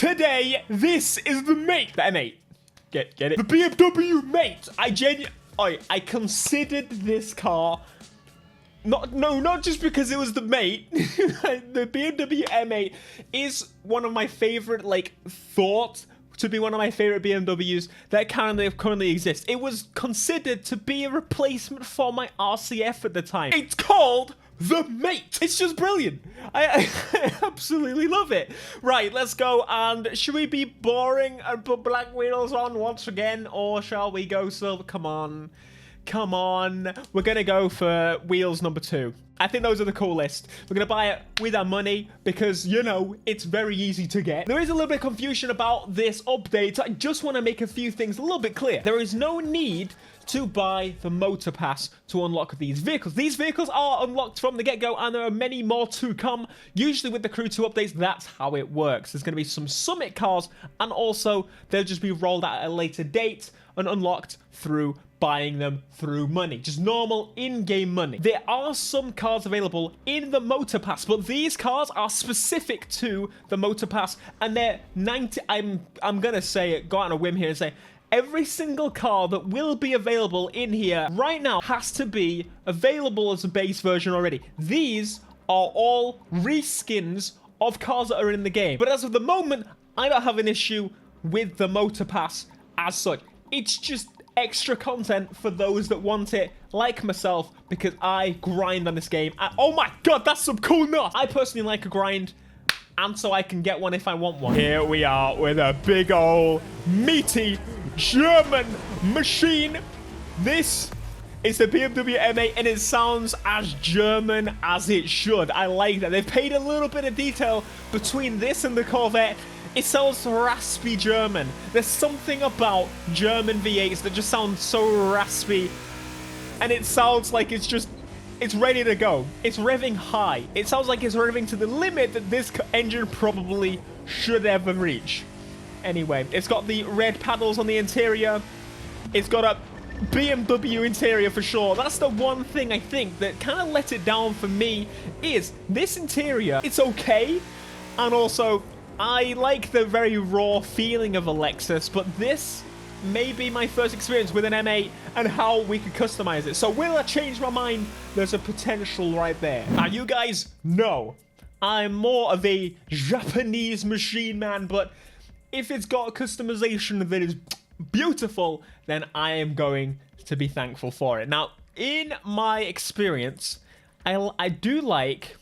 Today, this is the mate. The M8. Get it? The BMW mate. I considered this car. Not just because it was the mate. The BMW M8 is one of my favorite, thought to be one of my favorite BMWs that currently exists. It was considered to be a replacement for my RCF at the time. It's called the mate. It's just brilliant. I absolutely love it. Right, let's go. And should we be boring and put black wheels on once again, or shall we go silver? Come on. We're gonna go for wheels number 2. I think those are the coolest. We're gonna buy it with our money because, you know, it's very easy to get. There is a little bit of confusion about this update. I just want to make a few things a little bit clear. There is no need to buy the motor pass to unlock these vehicles. These vehicles are unlocked from the get-go, and there are many more to come. Usually with the Crew 2 updates, that's how it works. There's going to be some summit cars, and also they'll just be rolled out at a later date and unlocked through buying them through money, just normal in-game money. There are some cars available in the motor pass, but these cars are specific to the motor pass, and they're 90. I'm gonna say it, go out on a whim here and say every single car that will be available in here right now has to be available as a base version already. These are all reskins of cars that are in the game, but as of the moment, I don't have an issue with the motor pass as such. It's just extra content for those that want it, like myself, because I grind on this game. And, oh my god, that's some cool nuts. I personally like a grind, and so I can get one if I want one. Here we are with a big old meaty German machine. This is the BMW M8, and it sounds as German as it should. I like that. They've paid a little bit of detail between this and the Corvette. It sounds raspy German. There's something about German V8s that just sounds so raspy. And it sounds like it's ready to go. It's revving high. It sounds like it's revving to the limit that this engine probably should ever reach. Anyway, it's got the red paddles on the interior. It's got a BMW interior for sure. That's the one thing I think that kind of let it down for me is this interior. It's okay. And also, I like the very raw feeling of a Lexus, but this may be my first experience with an M8 and how we could customize it. So will I change my mind? There's a potential right there. Now, you guys know I'm more of a Japanese machine man, but if it's got a customization that is beautiful, then I am going to be thankful for it. Now, in my experience, I do like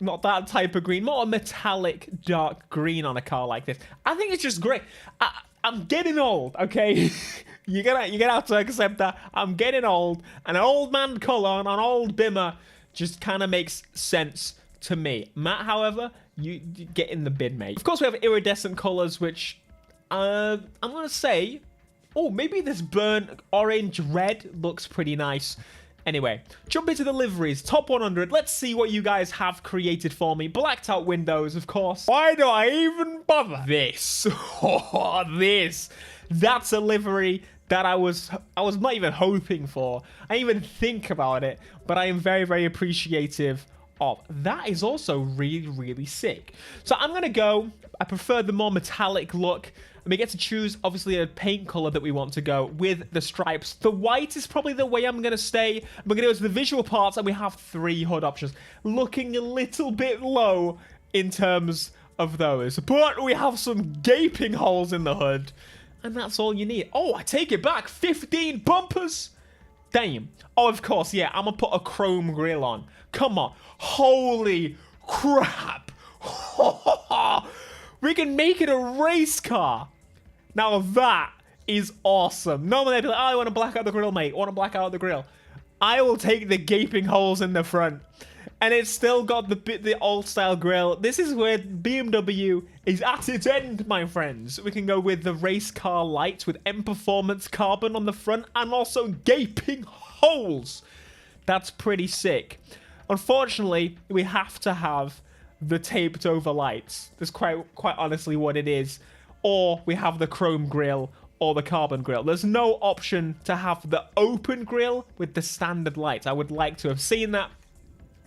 not that type of green, more a metallic dark green on a car like this. I think it's just great. I'm getting old, okay? you gotta have to accept that. I'm getting old, and an old man color on an old Bimmer just kind of makes sense to me. Matt, however, you get in the bid, mate. Of course, we have iridescent colors, which I'm gonna say, oh, maybe this burnt orange red looks pretty nice. Anyway, jump into the liveries. Top 100. Let's see what you guys have created for me. Blacked out windows, of course. Why do I even bother? This. Oh, this. That's a livery that I was not even hoping for. I didn't even think about it, but I am very, very appreciative of. That is also really, really sick. So I'm going to go. I prefer the more metallic look. And we get to choose, obviously, a paint color that we want to go with the stripes. The white is probably the way I'm going to stay. We're going to go to the visual parts, and we have 3 HUD options. Looking a little bit low in terms of those. But we have some gaping holes in the hood. And that's all you need. Oh, I take it back. 15 bumpers. Damn. Oh, of course, yeah. I'm going to put a chrome grille on. Come on. Holy crap. We can make it a race car. Now that is awesome. Normally I'd be like, oh, I want to black out the grill, mate. I want to black out the grill. I will take the gaping holes in the front. And it's still got the old style grill. This is where BMW is at its end, my friends. We can go with the race car lights with M Performance carbon on the front and also gaping holes. That's pretty sick. Unfortunately, we have to have the taped over lights. That's quite honestly what it is. Or we have the chrome grille or the carbon grille. There's no option to have the open grille with the standard lights. I would like to have seen that.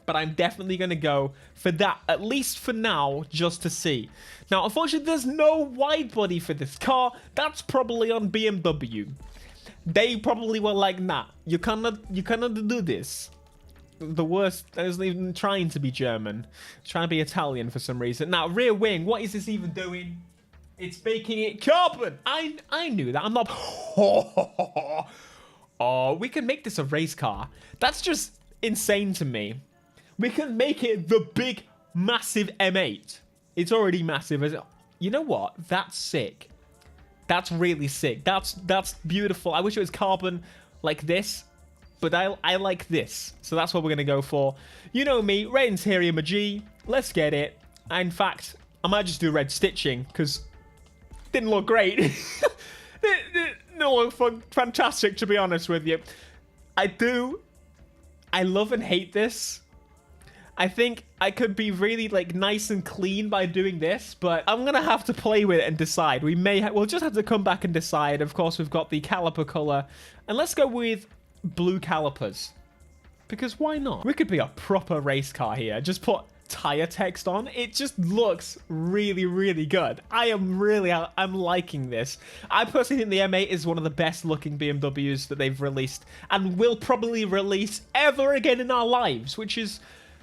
but I'm definitely going to go for that, at least for now, just to see. Now, unfortunately, there's no wide body for this car. That's probably on BMW. They probably were like, nah, you cannot do this. The worst, I wasn't even trying to be German. Trying to be Italian for some reason. Now, rear wing, what is this even doing? It's making it carbon. I knew that. I'm not... Oh, we can make this a race car. That's just insane to me. We can make it the big, massive M8. It's already massive. You know what? That's sick. That's really sick. That's beautiful. I wish it was carbon like this, but I like this. So that's what we're going to go for. You know me, red interior, my G. Let's get it. In fact, I might just do red stitching, because it didn't look great. No, fantastic, to be honest with you. I love and hate this. I think I could be really, like, nice and clean by doing this, but I'm gonna have to play with it and decide. We'll just have to come back and decide. Of course, we've got the caliper color, and let's go with blue calipers, because why not? We could be a proper race car here. Just put tire text on. It just looks really, really good. I'm liking this. I personally think the M8 is one of the best looking BMWs that they've released and will probably release ever again in our lives, which is,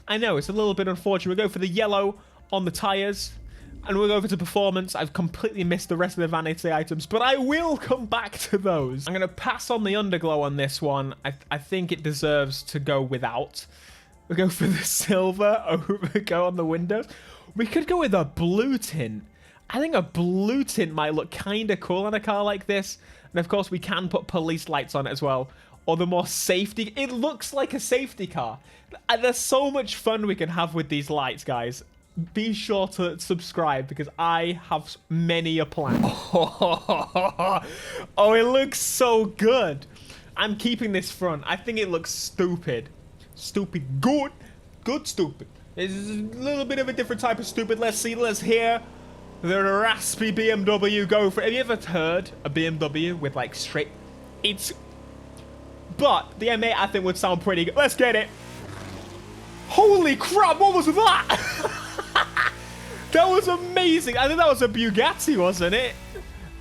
I know, it's a little bit unfortunate. We'll go for the yellow on the tires and we'll go over to performance. I've completely missed the rest of the vanity items, but I will come back to those. I'm going to pass on the underglow on this one. I think it deserves to go without. We'll go for the silver go on the windows. We could go with a blue tint. I think a blue tint might look kind of cool on a car like this. And of course, we can put police lights on it as well. Or the more safety. It looks like a safety car. There's so much fun we can have with these lights, guys. Be sure to subscribe because I have many a plan. Oh, it looks so good. I'm keeping this front. I think it looks stupid. Stupid. Good stupid. It's a little bit of a different type of stupid. Let's hear the raspy BMW go for it. Have you ever heard a BMW with like straight... But the M8 I think would sound pretty good. Let's get it. Holy crap, what was that? That was amazing. I think that was a Bugatti, wasn't it?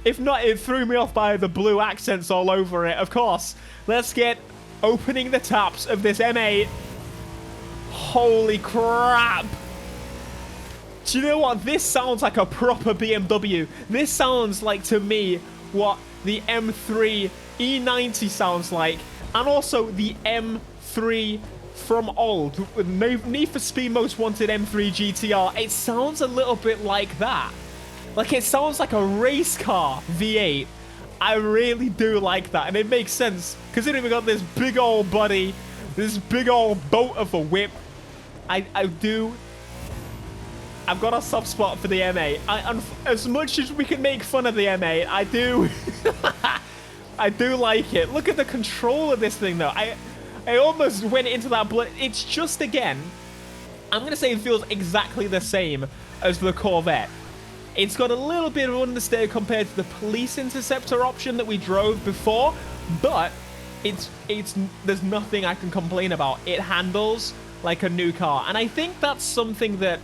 If not, it threw me off by the blue accents all over it. Of course. Let's get opening the taps of this M8. Holy crap. Do you know what? This sounds like a proper BMW. This sounds like, to me, what the M3 E90 sounds like. And also the M3 from old. Need for Speed Most Wanted M3 GTR. It sounds a little bit like that. Like, it sounds like a race car V8. I really do like that, and it makes sense considering we got this big old body, this big old boat of a whip. I've got a soft spot for the M8. As much as we can make fun of the M8, I do I do like it. Look at the control of this thing though. I almost went into that it's just, again, I'm gonna say it feels exactly the same as the Corvette. It's got a little bit of understeer compared to the police interceptor option that we drove before, but there's nothing I can complain about. It handles like a new car, and I think that's something that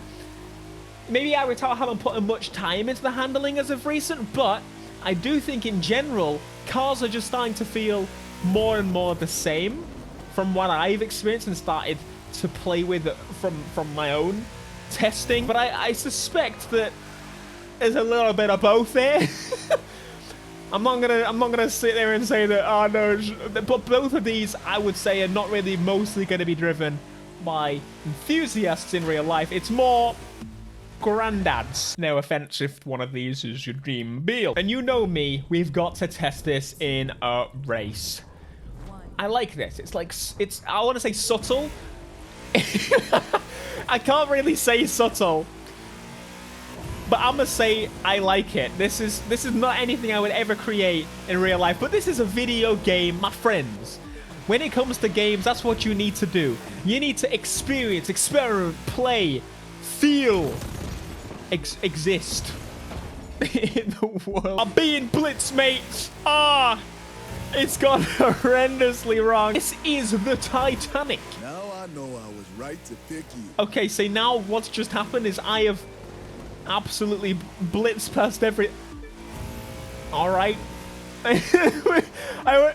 maybe I haven't put much time into the handling as of recent, but I do think in general, cars are just starting to feel more and more the same from what I've experienced and started to play with from my own testing. But I suspect that there's a little bit of both there. I'm not gonna sit there and say that, oh no, but both of these I would say are not really mostly going to be driven by enthusiasts in real life. It's more granddads. No offense if one of these is your dream build. And you know me, we've got to test this in a race. I like this. It's like, I want to say subtle. I can't really say subtle. But I'm gonna say I like it. This is not anything I would ever create in real life, but this is a video game, my friends. When it comes to games, that's what you need to do. You need to experience, experiment, play, feel, exist in the world. I'm being blitzed, mate. It's gone horrendously wrong. This is the Titanic. Now I know I was right to pick you. Okay, so now what's just happened is I have absolutely blitzed past every... Alright. I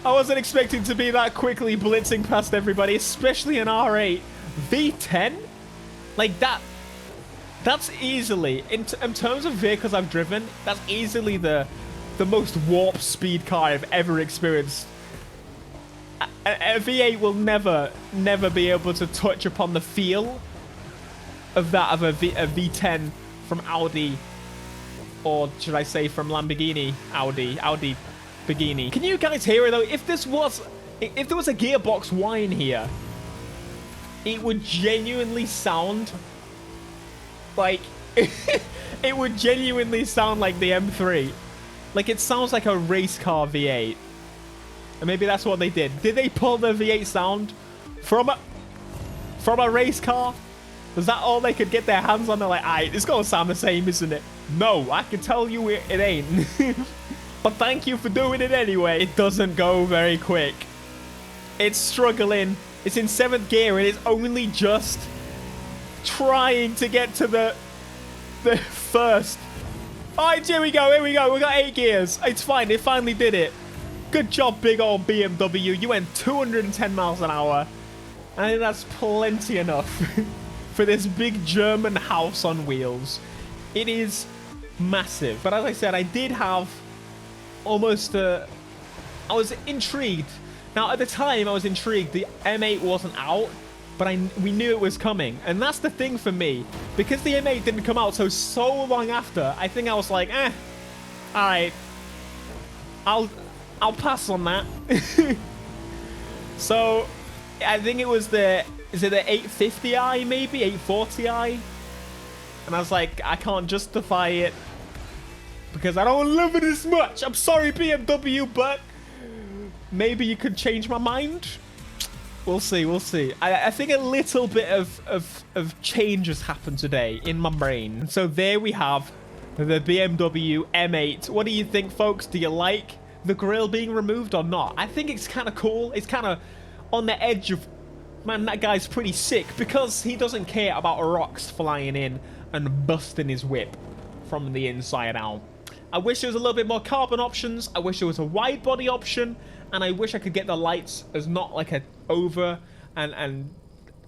wasn't expecting to be that quickly blitzing past everybody, especially an R8. V10? Like that's easily, in terms of vehicles I've driven, that's easily the most warp speed car I've ever experienced. A V8 will never be able to touch upon the feel of that of a V10 from Audi, or should I say from Lamborghini, Audi Bigini. Can you guys hear it though? If there was a gearbox whine here, it would genuinely sound like it would genuinely sound like the M3. Like, it sounds like a race car V8. And maybe that's what they did. Did they pull the V8 sound from a race car? Was that all they could get their hands on? They're like, aight, it's gonna sound the same, isn't it? No, I can tell you it ain't. But thank you for doing it anyway. It doesn't go very quick. It's struggling. It's in 7th gear and it's only just trying to get to the first. Alright, here we go, We got 8 gears. It's fine, it finally did it. Good job, big old BMW. You went 210 miles an hour. I think that's plenty enough for this big German house on wheels. It is massive. But as I said, I did have almost I was intrigued. Now, at the time, I was intrigued. The M8 wasn't out, but we knew it was coming. And that's the thing for me. Because the M8 didn't come out so long after, I think I was like, alright. I'll pass on that. So, I think it was is it the 850i maybe? 840i? And I was like, I can't justify it because I don't love it as much. I'm sorry, BMW, but maybe you could change my mind. We'll see, we'll see. I think a little bit of change has happened today in my brain. So there we have the BMW M8. What do you think, folks? Do you like the grille being removed or not? I think it's kind of cool. It's kind of on the edge of, man, that guy's pretty sick because he doesn't care about rocks flying in and busting his whip from the inside out. I wish there was a little bit more carbon options. I wish there was a wide body option. And I wish I could get the lights as not like a over and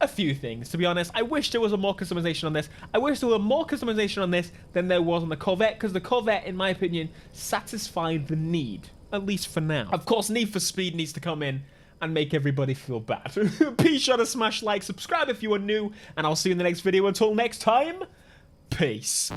a few things, to be honest. I wish there was a more customization on this. I wish there were more customization on this than there was on the Corvette, because the Corvette, in my opinion, satisfied the need, at least for now. Of course, Need for Speed needs to come in and make everybody feel bad. Be sure to smash like, subscribe if you are new, and I'll see you in the next video. Until next time, peace.